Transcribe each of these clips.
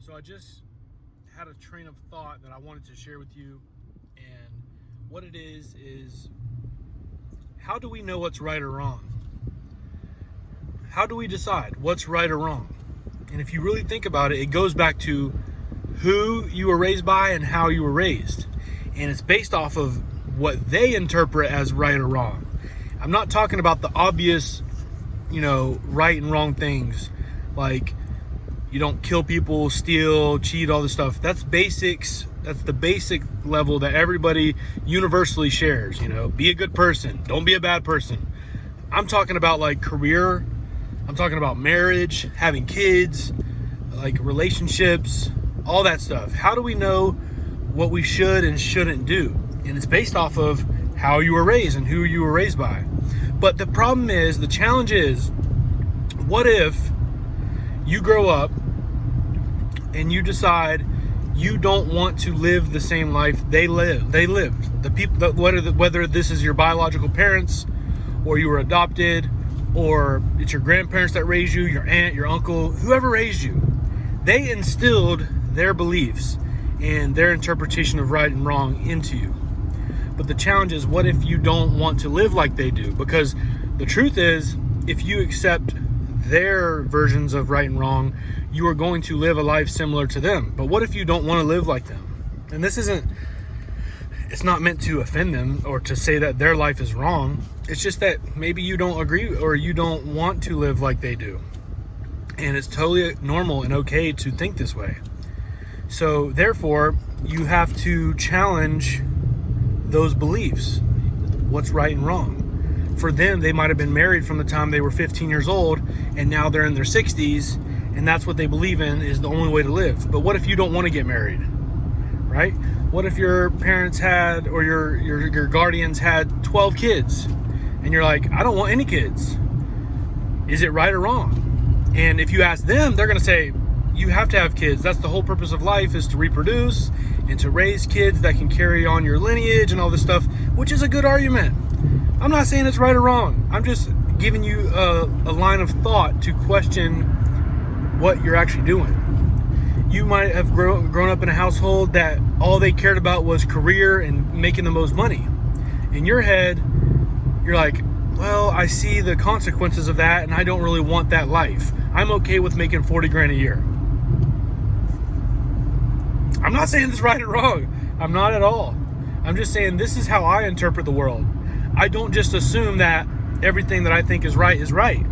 So I just had a train of thought that I wanted to share with you, and what it is how do we know what's right or wrong? How do we decide what's right or wrong? And if you really think about it, it goes back to who you were raised by and how you were raised. And it's based off of what they interpret as right or wrong. I'm not talking about the obvious, right and wrong things, like you don't kill people, steal, cheat, all this stuff. That's basics. That's the basic level that everybody universally shares. Be a good person, don't be a bad person. I'm talking about like career. I'm talking about marriage, having kids, like relationships, all that stuff. How do we know what we should and shouldn't do? And it's based off of how you were raised and who you were raised by. But the problem is, the challenge is, what if you grow up and you decide you don't want to live the same life they lived? The people, whether this is your biological parents, or you were adopted, or it's your grandparents that raised you, your aunt, your uncle, whoever raised you, they instilled their beliefs and their interpretation of right and wrong into you. But the challenge is, what if you don't want to live like they do? Because the truth is, if you accept their versions of right and wrong, you are going to live a life similar to them. But what if you don't want to live like them? And it's not meant to offend them or to say that their life is wrong. It's just that maybe you don't agree or you don't want to live like they do. And it's totally normal and okay to think this way. So therefore, you have to challenge those beliefs. What's right and wrong? For them, they might have been married from the time they were 15 years old, and now they're in their 60s, and that's what they believe in is the only way to live. But what if you don't want to get married, right? What if your parents had, or your guardians had 12 kids, and you're like, I don't want any kids? Is it right or wrong? And if you ask them, they're going to say, you have to have kids. That's the whole purpose of life, is to reproduce and to raise kids that can carry on your lineage and all this stuff, which is a good argument. I'm not saying it's right or wrong. I'm just giving you a line of thought to question what you're actually doing. You might have grown up in a household that all they cared about was career and making the most money. In your head, you're like, well, I see the consequences of that and I don't really want that life. I'm okay with making 40 grand a year. I'm not saying this is right or wrong. I'm not at all. I'm just saying this is how I interpret the world. I don't just assume that everything that I think is right is right.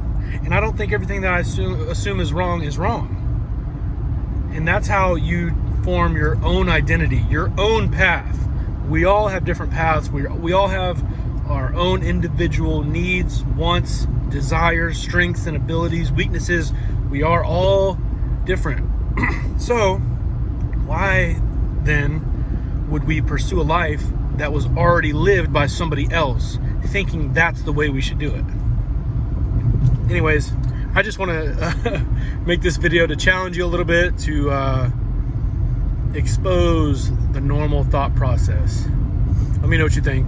And I don't think everything that I assume is wrong is wrong. And that's how you form your own identity, your own path. We all have different paths. We all have our own individual needs, wants, desires, strengths and abilities, weaknesses. We are all different. So why then would we pursue a life that was already lived by somebody else, thinking that's the way we should do it? Anyways, I just want to make this video to challenge you a little bit, to expose the normal thought process. Let me know what you think.